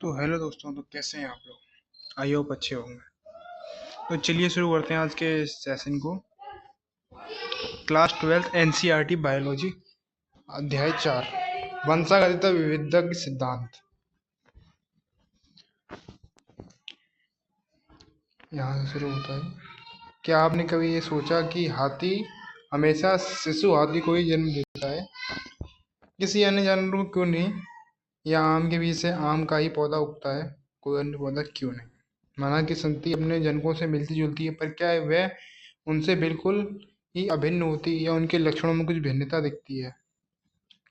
तो हेलो दोस्तों, तो कैसे हैं आप लोग। आई होप अच्छे होंगे। तो चलिए शुरू करते हैं आज के सेशन को। क्लास 12 एनसीईआरटी बायोलॉजी, अध्याय 4, वंशागतिता विविधता के सिद्धांत। यहाँ से शुरू होता है। क्या आपने कभी ये सोचा कि हाथी हमेशा शिशु हाथी को ही जन्म देता है, किसी अन्य जानवर को क्यों नहीं? या आम के बीज से आम का ही पौधा उगता है, कोई अन्य पौधा क्यों नहीं? माना कि संतति अपने जनकों से मिलती जुलती है, पर क्या वह उनसे बिल्कुल ही अभिन्न होती है या उनके लक्षणों में कुछ भिन्नता दिखती है?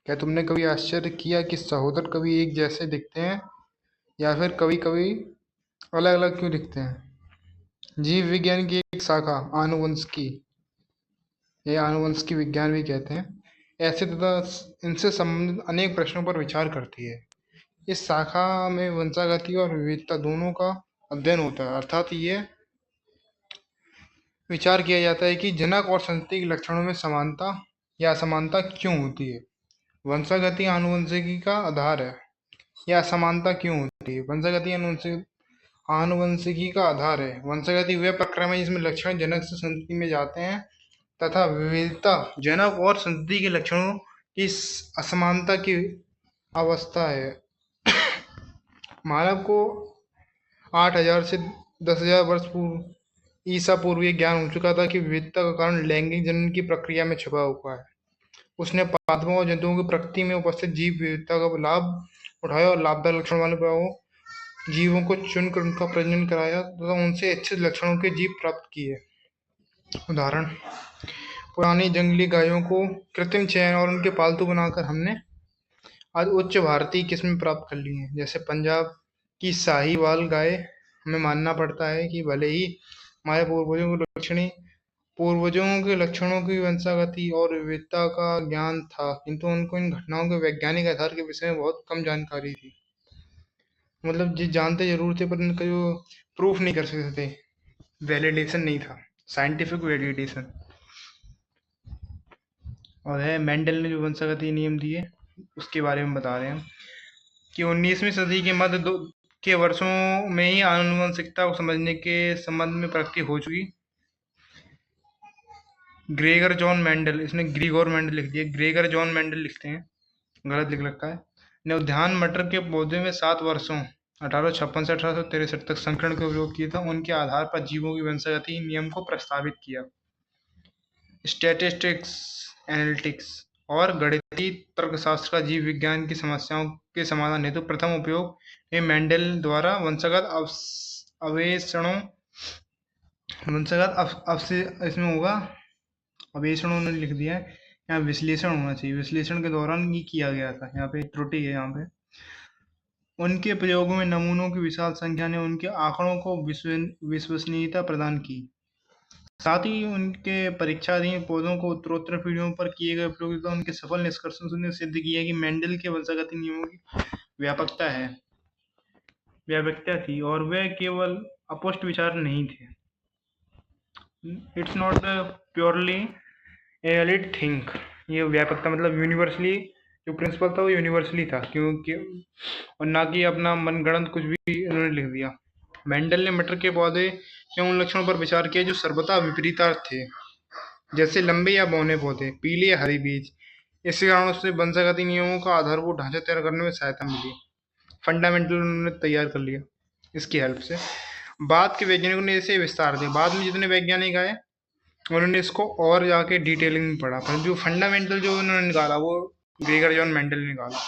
क्या तुमने कभी आश्चर्य किया कि सहोदर कभी एक जैसे दिखते हैं या फिर कभी कभी अलग अलग क्यों दिखते हैं? जीव विज्ञान की एक शाखा आनुवंशिकी या आनुवंशिकी विज्ञान भी कहते हैं, ऐसे तथा इनसे संबंधित अनेक प्रश्नों पर विचार करती है। इस शाखा में वंशागति और विविधता दोनों का अध्ययन होता है, अर्थात ये विचार किया जाता है कि जनक और संतति के लक्षणों में समानता या असमानता क्यों होती है। वंशागति आनुवंशिकी का आधार है या असमानता क्यों होती है? वंशागति आनुवंशिकी का आधार है। वंशागति वह प्रक्रिया है जिसमें लक्षण जनक से संतति में जाते हैं तथा विविधता जनक और संतति के लक्षणों की असमानता की अवस्था है। मानव को 8,000 से 10,000 वर्ष पूर्व ईसा पूर्व ये ज्ञान हो चुका था कि विविधता का कारण लैंगिक जनन की प्रक्रिया में छुपा हुआ है। उसने पादपों और जंतुओं की प्रकृति में उपस्थित जीव विविधता का लाभ उठाया और लाभदायक लक्षण वाले जीवों को चुनकर उनका प्रजनन कराया तथा उनसे इच्छित लक्षणों के जीव प्राप्त किए। उदाहरण, पुरानी जंगली गायों को कृत्रिम चयन और उनके पालतू बनाकर हमने आज उच्च भारतीय किस्में प्राप्त कर ली हैं। जैसे पंजाब की साहीवाल गाय, हमें मानना पड़ता है कि भले ही हमारे पूर्वजों के लक्षणों की वंशागति और विविधता का ज्ञान था, किंतु उनको इन घटनाओं के वैज्ञानिक आधार के विषय में बहुत कम जानकारी थी। मतलब जानते जरूर थे, पर इनका जो प्रूफ नहीं कर सकते थे, वैलिडेशन नहीं था, साइंटिफिक वैलिडेशन। और है मेंडल ने जो वंशागति नियम दिए उसके बारे में बता रहे हैं कि 19वीं सदी के मध्य के वर्षों में ही आनुवंशिकता को समझने के संबंध में प्रगति हो चुकी। ग्रेगर जॉन मेंडल, इसने ग्रीगोर मेंडल लिख दिया, ग्रेगर जॉन मेंडल लिखते हैं, गलत लिख रखा है, ने उद्यान मटर के पौधे में 7 वर्षों 1856 से 1863 तक संकरण का उपयोग किया था। उनके आधार पर जीवों की वंशागति नियम को प्रस्तावित किया। स्टैटिस्टिक्स, एनालिटिक्स और गणितीय तर्कशास्त्र का जीव विज्ञान की समस्याओं के समाधान हेतु प्रथम उपयोग में मेंडल द्वारा वंशागत अवेषणों इसमें होगा अवेषणों ने लिख दिया है, यहाँ विश्लेषण होना चाहिए, विश्लेषण के दौरान ये किया गया था, यहाँ पे त्रुटि है। यहाँ पे उनके प्रयोगों में नमूनों की विशाल संख्या ने उनके आंकड़ों को विश्वसनीयता प्रदान की। साथ ही उनके परीक्षाधीन पौधों को उत्तरोत्तर पीढ़ियों पर किए गए प्रयोग तथा उनके सफल निष्कर्षों ने सिद्ध किया कि मेंडल के वंशागति नियमों की व्यापकता थी और वे केवल अपुष्ट विचार नहीं थे। It's not the purely elite think, ये व्यापकता मतलब यूनिवर्सली जो प्रिंसिपल था वो यूनिवर्सली था, क्योंकि और ना कि अपना मनगढ़ंत कुछ भी उन्होंने लिख दिया। मेंडल ने मटर के पौधे के उन लक्षणों पर विचार किया जो सर्वथा विपरीतार्थ थे, जैसे लंबे या बौने पौधे, पीले या हरी बीज। इसी कारण उससे वंशागति नियमों का आधारभूत ढांचा तैयार करने में सहायता मिली। फंडामेंटल उन्होंने तैयार कर लिया इसकी हेल्प से। बाद के वैज्ञानिकों ने इसे विस्तार दिया, बाद में जितने वैज्ञानिक आए उन्होंने इसको और जाके डिटेलिंग में पढ़ा, पर जो फंडामेंटल जो उन्होंने निकाला वो ग्रेगर जॉन मेंडल ने निकाला।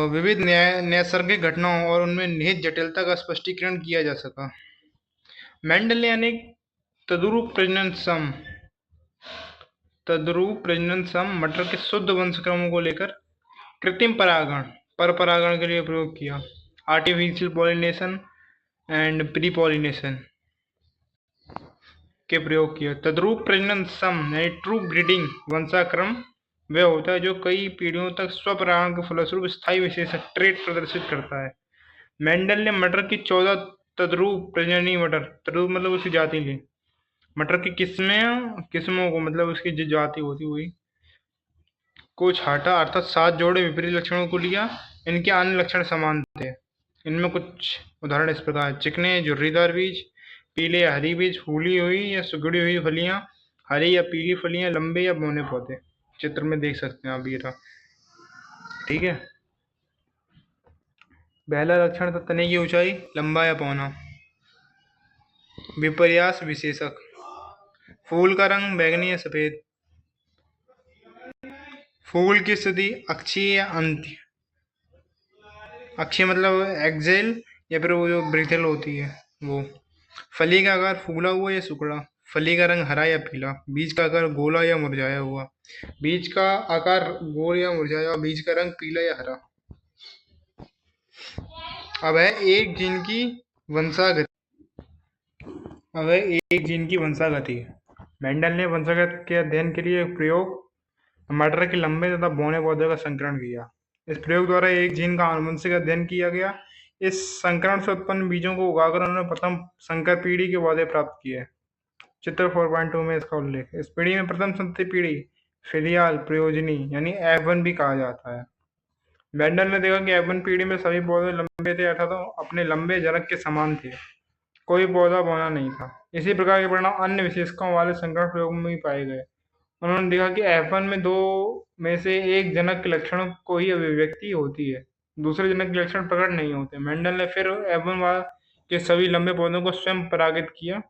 विविध नैसर्गिक घटनाओं और उनमें निहित जटिलता का स्पष्टीकरण किया जा सका। मेंडल ने अनेक तद्रूप प्रजनन सम मटर के शुद्ध वंशक्रमों को लेकर कृत्रिम परागण के लिए प्रयोग किया। Artificial pollination and pre pollination के प्रयोग किया। तद्रूप प्रजनन सम यानी ट्रू ब्रीडिंग वंशाक्रम वह होता है जो कई पीढ़ियों तक स्वपरागण के फलस्वरूप स्थायी विशेषक ट्रेट प्रदर्शित करता है। मेंडल ने मटर की 14 तद्रूप प्रजननीय तद्रूप मतलब उसकी जाति ली, मटर की किस्मों को मतलब उसकी जो जाति होती हुई को छाटा, अर्थात 7 जोड़े विपरीत लक्षणों को लिया इनके अन्य लक्षण समान थे। इनमें कुछ उदाहरण इस प्रकार: चिकने झुर्रीदार बीज, पीले या हरी बीज, फूली हुई या सुगड़ी हुई फलियां, हरी या पीली फलियां, लंबे या बौने पौधे। चित्र में देख सकते हैं आप ये रहा, ठीक है। पहला लक्षण था तने की ऊंचाई, लंबा या पौना। विपर्यास विशेषक: फूल का रंग बैंगनी या सफेद। फूल की स्थिति अक्षीय या अंत्य। अक्षीय मतलब एक्सेल या फिर वो जो ब्रिथल होती है वो। फली का आकार फूला हुआ या सुकड़ा। फली का रंग हरा या पीला। बीज का आकार गोला या मुरझाया हुआ। बीज का आकार गोल या मुरझाया हुआ। बीज का रंग पीला या हरा। अब है एक जीन की वंशागति। मेंडल ने वंशागत के अध्ययन के लिए एक प्रयोग टमाटर के लंबे तथा बौने पौधे का संकरण किया। इस प्रयोग द्वारा एक जीन का आनुवंशिक अध्ययन किया गया। इस संकरण से उत्पन्न बीजों को उगाकर उन्होंने प्रथम संकर पीढ़ी के पौधे प्राप्त किए। चित्र 4.2 में इसका उल्लेख। इस पीढ़ी में प्रथम संतति पीढ़ी फिलियाल प्रयोजनी यानी F1 भी कहा जाता है। मेंडल ने देखा कि F1 पीढ़ी में सभी पौधे लंबे थे, अर्थात अपने लंबे जनक के समान थे। कोई पौधा बौना नहीं था। इसी प्रकार के परिणाम अन्य विशेषताओं वाले संकरण प्रयोग में भी पाए गए। उन्होंने देखा कि F1 में दो में से एक जनक के लक्षणों को ही अभिव्यक्ति होती है, दूसरे जनक के लक्षण प्रकट नहीं होते। मेंडल ने फिर F1 के सभी लंबे पौधों को स्वयं परागित किया।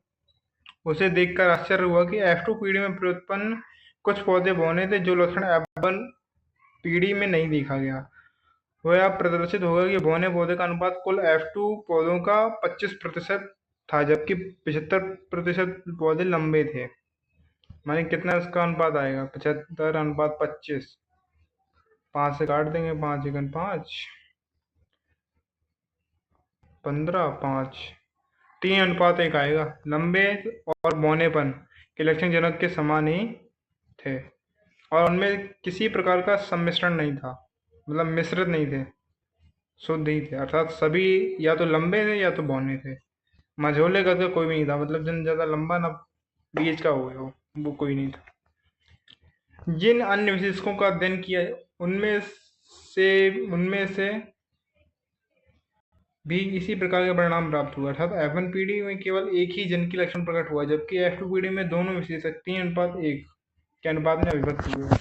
उसे देखकर आश्चर्य हुआ कि F2 पीढ़ी में व्युत्पन्न कुछ पौधे बौने थे, जो लक्षण F1 पीढ़ी में नहीं देखा गया। वह अब प्रदर्शित होगा कि बौने पौधे का अनुपात कुल F2 पौधों का 25% था, जबकि 75% पौधे लंबे थे। माने कितना इसका अनुपात आएगा? 75/25। 5 से काट देंगे, 5 एकन 5, 15, 5, 3:1 आएगा। लंबे और बौनेपन के लक्षण जनक के समान ही थे और उनमें किसी प्रकार का सम्मिश्रण नहीं था, मतलब मिश्रित नहीं थे, शुद्ध ही थे। अर्थात सभी या तो लंबे थे या तो बौने थे। मझोले कद का कोई भी नहीं था, मतलब जिन ज्यादा लंबा ना बीच का हो वो कोई नहीं था। जिन अन्य विशेषकों का अध्ययन किया उनमें से भी इसी प्रकार का परिणाम प्राप्त हुआ, अर्थात F1 पीढ़ी में केवल एक ही जन की लक्षण प्रकट हुआ, जबकि F2 पीढ़ी में दोनों विशेषक 3:1 के अनुपात में अभिव्यक्त हुए।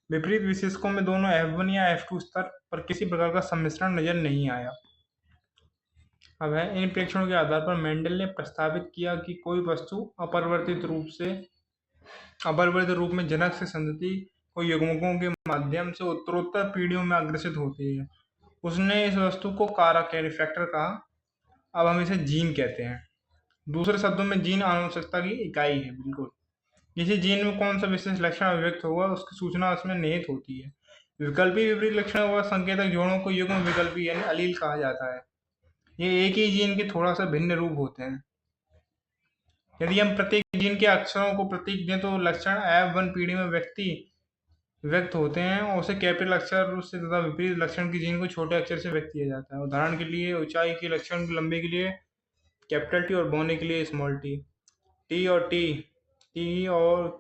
विपरीत विशेषकों में दोनों F1 या F2 स्तर पर किसी प्रकार का सम्मिश्रण नजर नहीं आया। अब है इन प्रेक्षणों के आधार पर मेंडल ने प्रस्तावित किया कि कोई वस्तु अपरिवर्तित रूप में जनक से संतति को युग्मकों के माध्यम से उत्तरोत्तर पीढ़ियों में अग्रसित होती है। उसने इस वस्तु को कारक यानी फैक्टर कहा। अब हम इसे जीन कहते हैं। दूसरे शब्दों में जीन आनुवंशिकता की इकाई है। बिल्कुल, किसी जीन में कौन सा विशेष लक्षण अभिव्यक्त होगा उसकी सूचना उसमें निहित होती है। विकल्पी विपरीत लक्षण व संकेतक जोड़ों को युग्म विकल्पी यानी अलील कहा जाता है। ये एक ही जीन के थोड़ा सा भिन्न रूप होते हैं। यदि हम प्रत्येक जीन के अक्षरों को प्रतीक दें तो लक्षण F1 पीढ़ी में व्यक्त होते हैं और उसे कैपिटल अक्षर से तथा विपरीत लक्षण की जीन को छोटे अक्षर से व्यक्त किया जाता है। उदाहरण के लिए ऊंचाई के लक्षण लंबे के लिए कैपिटल टी और बौने के लिए स्मॉल टी। टी और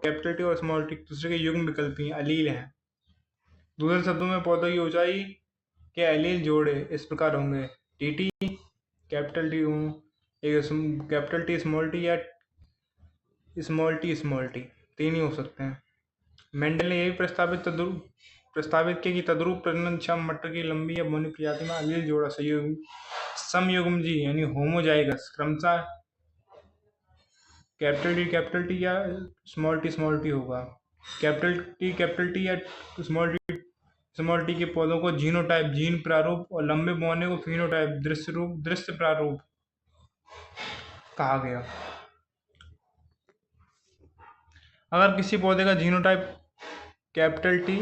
कैपिटल टी और स्मॉल टी दूसरे के युग्म विकल्पी अलील हैं। दूसरे शब्दों में पौधे की ऊंचाई के अलील जोड़े इस प्रकार होंगे: T capital T, capital T small T या स्मॉल टी 3 ही हो सकते हैं। मेंडल ने यह भी प्रस्तावित किया कि तद्रूप प्रजनन क्षम मटर की लंबी या बौनी प्रजाति में अलील जोड़ा समयुग्मजी यानी होमोजाइगस क्रमशः कैपिटल टी या स्मॉल टी होगा। कैपिटल टी या स्मॉल टी के पौधों को जीनोटाइप जीन प्रारूप और लंबे बौने को फिनोटाइप दृश्य प्रारूप कहा गया। अगर किसी पौधे का genotype capital T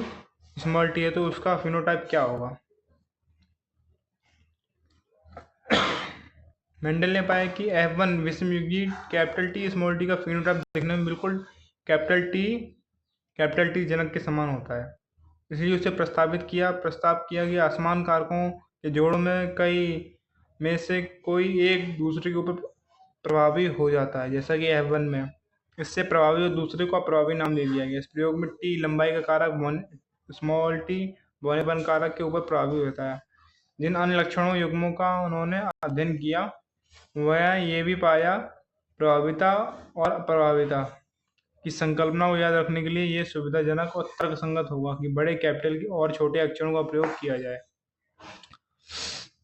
small T है तो उसका फिनोटाइप क्या होगा? मेंडल ने पाया कि F1 विषमयुगी कैपिटल टी स्मॉल टी का फिनोटाइप देखने में बिल्कुल कैपिटल टी जनक के समान होता है। इसलिए उसे प्रस्ताव किया कि असमान कारकों के जोड़ों में से कोई एक दूसरे के ऊपर प्रभावी हो जाता है, जैसा कि F1 में। इससे प्रभावी और दूसरे को अप्रभावी नाम दे दिया गया। इस प्रयोग में टी लंबाई का कारक स्मॉल टी बौनेपन कारक के ऊपर प्रभावी होता है। जिन अन्य लक्षणों युग्मों का उन्होंने अध्ययन किया वह ये भी पाया प्रभाविता और अप्रभाविता की संकल्पना को याद रखने के लिए ये सुविधाजनक और तर्कसंगत होगा कि बड़े कैपिटल और छोटे अक्षरों का प्रयोग किया जाए।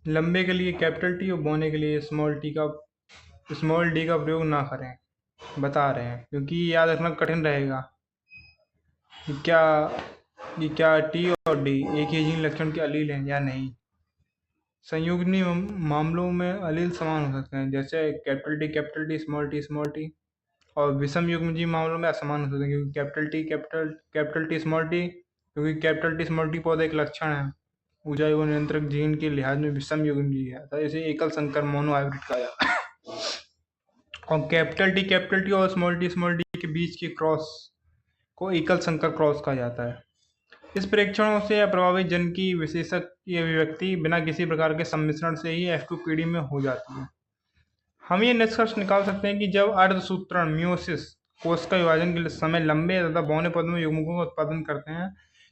लंबे के लिए कैपिटल टी और बौने के लिए स्मॉल डी का प्रयोग ना करें, बता रहे हैं, क्योंकि ये याद रखना कठिन रहेगा कि क्या टी और डी एक ही जीन लक्षण के अलील हैं या नहीं। संयुग्मी मामलों में अलील समान हो सकते हैं, जैसे कैपिटल टी स्मॉल टी, और विषम युग्मजीव मामलों में असमान हो सकते हैं, क्योंकि कैपिटल टी स्मॉल टी, क्योंकि कैपिटल टी स्मॉल टी पौधा एक लक्षण है ऊंचाई व नियंत्रक जीन के लिहाज में विषम युग्मजीव है, तो इसे एकल संकर मोनो हाइब्रिड कहा जाता है। और कैपिटल टी और स्मॉल टी के बीच के क्रॉस को एकल संकर क्रॉस कहा जाता है। इस परीक्षणों से अप्रभावित जन की विशेषक अभिव्यक्ति बिना किसी प्रकार के सम्मिश्रण से ही F2 पीढ़ी में हो जाती है। हम ये निष्कर्ष निकाल सकते हैं कि जब अर्धसूत्रण मियोसिस कोष का विभाजन के समय लंबे तथा बौने पदों में युग्मकों का उत्पादन करते हैं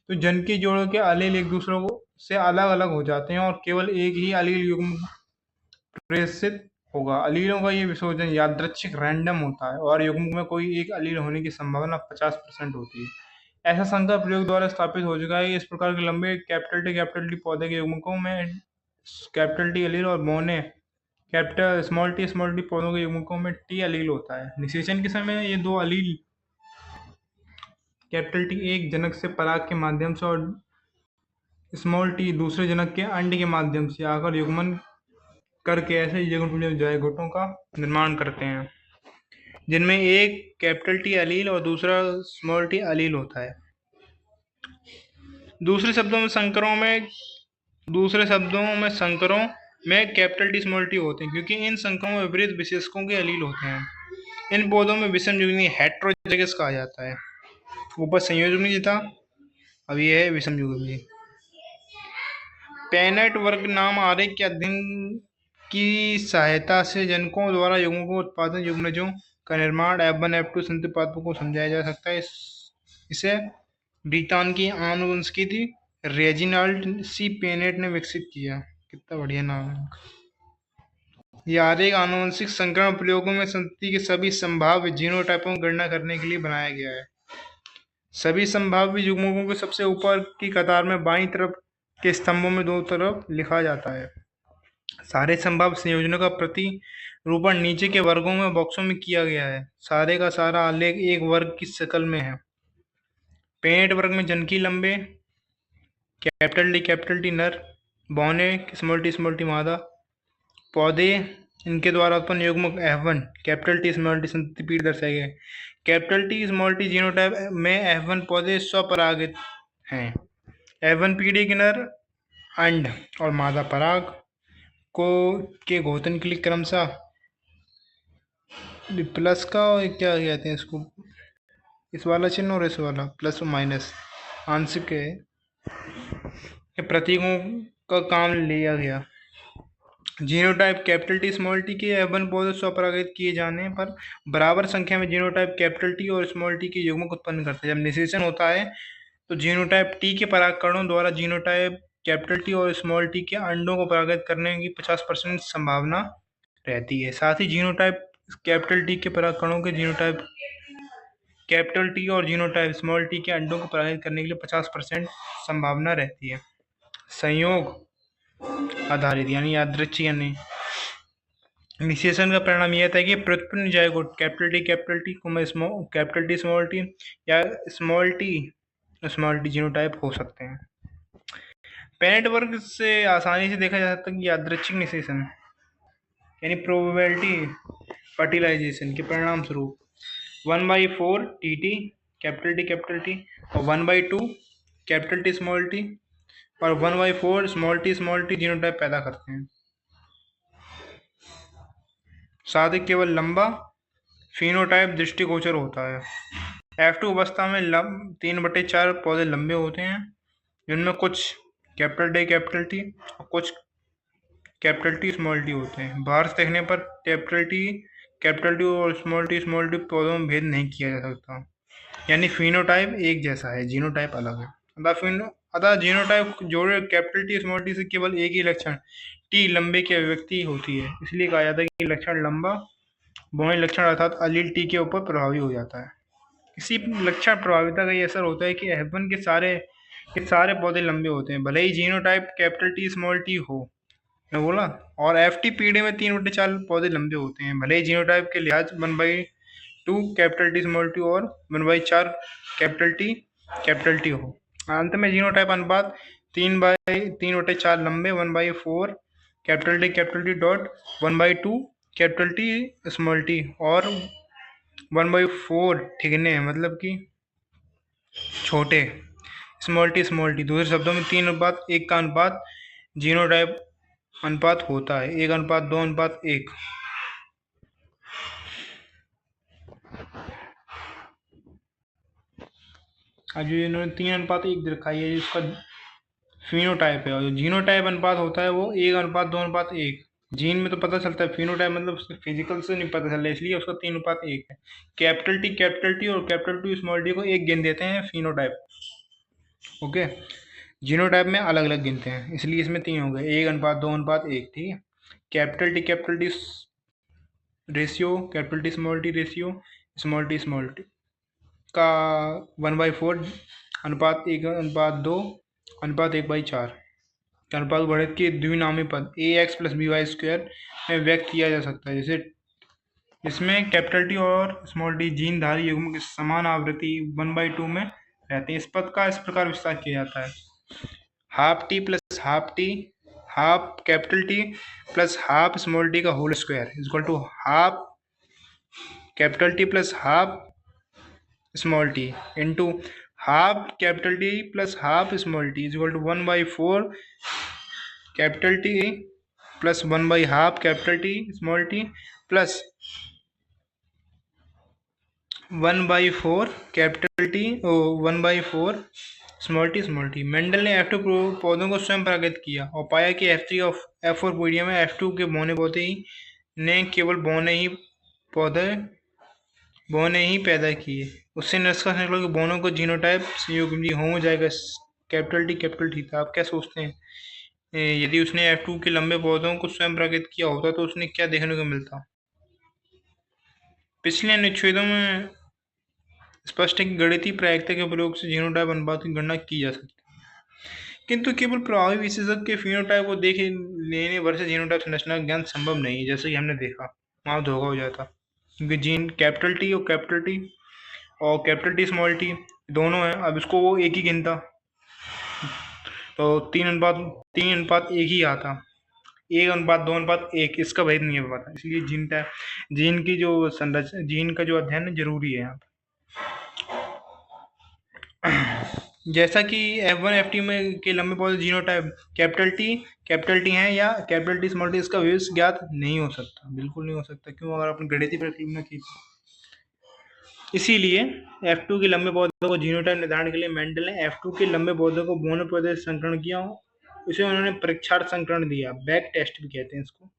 तो जनकी जोड़ों के अलील एक दूसरे से अलग अलग हो जाते हैं और केवल एक ही अलील युग्म प्रेषित होगा। अलीलों का ये विसर्जन यादृच्छिक रैंडम होता है और युग्म में कोई एक अलील होने की संभावना 50% होती है। ऐसा संकर प्रयोग द्वारा स्थापित हो चुका है। इस प्रकार के लंबे कैपिटल टी पौधे के युग्मकों में कैपिटल टी अलील और बौने कैपिटल स्मॉल टी पौधों के युग्मकों में टी अलील होता है। निषेचन के समय ये दो अलील कैपिटल टी एक जनक से पराग के माध्यम से और स्मॉल टी दूसरे जनक के अंड के माध्यम से आकर युग्मन करके ऐसे जायगोटों का निर्माण करते हैं जिनमें एक कैपिटल टी अलील और दूसरा स्मॉल टी अलील होता है। दूसरे शब्दों संकरों में कैपिटल टी स्मॉल टी होते हैं क्योंकि इन संकरों में विपरीत विशेषकों के अलील होते हैं। इन पौधों में विषम युग्मी हेटेरोजाइगस कहा जाता है। ऊपर संयोजक था, अब यह है विषम युग्मी। पेनेट वर्ग नाम आरेख के अध्ययन की सहायता से जनकों द्वारा युग्मकों उत्पादन युग्मजों का निर्माण F1 F2 संतुपात्मकों को समझाया जा सकता है। इसे ब्रितान की आनुवंशिकी थी रेजिनाल्ड सी पेनेट ने विकसित किया। कितना बढ़िया नाम है। यह आरेख आनुवंशिक संकरण प्रयोगों में संतति के सभी संभाव्य जीनोटाइपों की गणना करने के लिए बनाया गया है। सभी संभाव्य युग्मकों के सबसे ऊपर की कतार में बाईं तरफ के स्तंभों में दो तरफ लिखा जाता है। सारे संभाव्य संयोजनों का प्रतिरूपण नीचे के वर्गों में बॉक्सों में किया गया है। सारे का सारा आलेख एक वर्ग की शक्ल में है। पेनेट वर्ग में जनकी लंबे कैपिटल टी नर, बौने स्मॉल टी मादा, पौधे इनके द्वारा उत्पन्न युग्मक F1 capital T small T संतति पीढ़ी दर्शाए गए। Capital T small T genotype में F1 पौधे स्वपरागित हैं। F1 पीढ़ी के नर अंड और मादा पराग के घोतन के लिए क्रमशः प्लस का और क्या कहते हैं इसको, इस वाला चिन्ह और इस वाला प्लस और माइनस आंशिक के प्रतीकों का काम लिया गया। Genotype capital T small T के F1 पौधे स्वपरागित किए जाने पर बराबर संख्या में जीनोटाइप कैपिटल टी और स्मॉल टी के युग्मक उत्पन्न करते हैं। जब निषेचन होता है तो जीनोटाइप टी के परागकणों द्वारा जीनोटाइप कैपिटल टी और स्मॉल टी के अंडों को परागित करने की 50% संभावना रहती है। साथ ही जीनोटाइप कैपिटल टी के परागकणों के जीनोटाइप कैपिटल टी और जीनोटाइप स्मॉल टी के अंडों को परागित करने के लिए 50% संभावना रहती है। संयोग आधारित यानी यादृच्छिक यानी निषेचन का परिणाम यह था कि प्रत्युत्पन्न zygote capital T capital T small T या स्मॉल टी जीनोटाइप हो सकते हैं। पेनेट वर्ग से आसानी से देखा जा सकता है कि यादृच्छिक निषेचन यानी प्रोबेबिलिटी फर्टिलाइजेशन के परिणाम स्वरूप 1/4 टी कैपिटल टी और 1/2 कैपिटल टी स्मॉल टी और 1/4 स्मॉल टी जीनोटाइप पैदा करते हैं। साथ ही केवल लंबा फिनोटाइप दृष्टिगोचर होता है। F2 अवस्था में 3/4 पौधे लंबे होते हैं जिनमें कुछ कैपिटल टी और कुछ कैपिटल टी स्मॉल टी होते हैं। बाहर से देखने पर कैपिटल टी और स्मॉल टी पौधों में भेद नहीं किया जा सकता, यानी फिनोटाइप एक जैसा है, जीनोटाइप अलग है। द अतः जीनोटाइप जोड़े कैपिटल टी स्मॉल टी से केवल एक ही लक्षण टी लंबे की अभिव्यक्ति होती है, इसलिए कहा जाता है कि लक्षण लंबा बौने लक्षण अर्थात अलील टी के ऊपर प्रभावी हो जाता है। इसी लक्षण प्रभाविता का ये असर होता है कि F1 के सारे पौधे लंबे होते हैं, भले ही genotype capital T small T हो, मैं बोला, और FT पीढ़ी में 3/4 पौधे लंबे होते हैं, भले ही जीनोटाइप के लिहाज 1/2 कैपिटल टी स्मॉल टी और 1/4 कैपिटल टी हो। अंत में जीनोटाइप अनुपात 3/4 लंबे 1/4 capital T dot 1/2 capital T small T और 1/4 ठिकने हैं, मतलब कि छोटे स्मॉल टी। दूसरे शब्दों में 3:1 का अनुपात जीनोटाइप अनुपात होता है, 1:2:1। अब जो इन्होंने 3:1 दे रखा है जिसका फिनोटाइप है, और जो जीनोटाइप अनुपात होता है वो 1:2:1। जीन में तो पता चलता है, फिनोटाइप मतलब उसके फिजिकल से नहीं पता चलता, इसलिए उसका 3:1 है। कैपिटल टी और कैपिटल टी स्मॉल टी को एक गिन देते हैं फिनोटाइप, ओके। जीनोटाइप में अलग अलग गिनते हैं, इसलिए इसमें 3 हो गए, 1:2:1, ठीक है। Capital T ratio, capital T ratio, small T का 1/4 अनुपात 1:2 अनुपात 1/4 अनुपात बढ़त के द्विनामी पद ax + by² में व्यक्त किया जा सकता है, जैसे इसमें कैपिटल टी और स्मॉल टी जीनधारी युग्म की समान आवृत्ति 1/2 में रहते हैं। इस पद का इस प्रकार विस्तार किया जाता है, half capital T plus half small T का whole square equal to half capital T plus half small T into half capital T plus half small T equal to 1/4 capital T plus 1/2 capital T small T plus 1/4 capital T 1/4 small T. Mendel ने F2 पौधों को स्वयं परागित किया और पाया कि F3 और F4 पीढ़ियों में F2 के बौने पौधे ही ने केवल बौने ही पैदा किए। उससे निष्कर्ष निकला कि बौनों को जीनोटाइप संयुग्म होमोजाइगस कैपिटल टी था। आप क्या सोचते हैं, यदि उसने F2 के लंबे पौधों को स्वयं परागित किया होता तो उसने क्या देखने को मिलता? पिछले अनुच्छेदों में स्पष्ट है कि गणितीय प्रायिकता के प्रयोग से जीनोटाइप अनुपात की गणना की जा सकती है, किंतु केवल प्रभावी विशेषज्ञ के फिनोटाइप को देख लेने भर से जीनोटाइप संरचना का ज्ञान संभव नहीं है, जैसे कि हमने देखा वहाँ धोखा हो जाता, क्योंकि जीन कैपिटल टी और कैपिटल टी स्मॉल टी दोनों हैं। अब इसको वो एक ही गिनता तो 3:1 ही आता, 1:2:1 इसका भेद नहीं है पता, इसलिए जीन की जो संरचना, जीन का जो अध्ययन जरूरी है यहाँ पर। जैसा कि F1 FT में के लंबे पौधे जीनोटाइप कैपिटल टी हैं या कैपिटल टी स्मॉल टी, इसका विशेष ज्ञात नहीं हो सकता, बिल्कुल नहीं हो सकता, क्यों? अगर आपने गणितीय प्रक्रिया की। इसीलिए F2 के लंबे पौधों को जीनोटाइप निर्धारण के लिए मेंडल ने F2 के लंबे पौधों को बौने पौधे से संकरण किया, उसे उन्होंने परीक्षार्थ संकरण दिया, बैक टेस्ट भी कहते हैं इसको,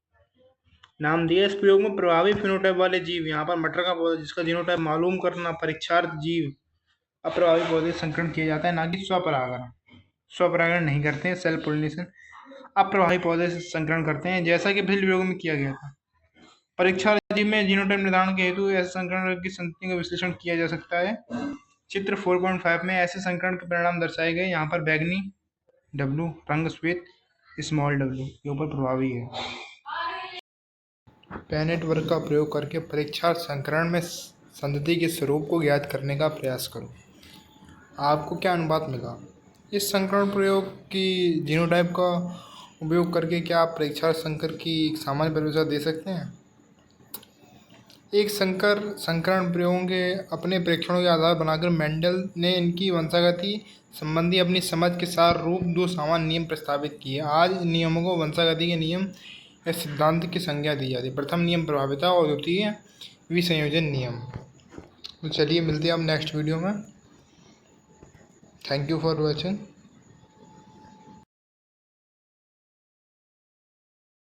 नाम दिया। इस प्रयोग में प्रभावी फिनोटाइप वाले जीव, यहाँ पर मटर का पौधा जिसका जीनोटाइप मालूम करना, परीक्षार्थ जीव अप्रभावी पौधे संकरण किया जाता है, ना कि स्वपरागण नहीं करते हैं, सेल्फ पोलिनेशन अप्रभावी पौधे से संकरण करते हैं, जैसा कि पिछले प्रयोग में किया गया था। परीक्षार्थ जीव में जीनोटाइप निर्धारण के हेतु ऐसे संकरण की संतति का विश्लेषण किया जा सकता है। चित्र 4.5 में ऐसे संकरण के परिणाम दर्शाए गए। यहाँ पर बैगनी W, रंग श्वेत स्मॉल w के ऊपर प्रभावी है। पेनेट वर्ग का प्रयोग करके परीक्षार्थ संकरण में संतति के स्वरूप को ज्ञात करने का प्रयास करो। आपको क्या अनुपात मिला? इस संकरण प्रयोग की जीनोटाइप का उपयोग करके क्या आप परीक्षार्थ संकर की एक सामान्य परिभाषा दे सकते हैं? एक संकरण प्रयोगों के अपने परीक्षणों के आधार बनाकर मेंडल ने इनकी वंशागति संबंधी अपनी समझ के सार रूप 2 सामान्य नियम प्रस्तावित किए। आज इन नियमों को वंशागति के नियम या सिद्धांत की संज्ञा दी जाती है। प्रथम नियम प्रभाविता और द्वितीय विसंयोजन नियम। तो चलिए मिलते हैं अब नेक्स्ट वीडियो में। Thank you for watching.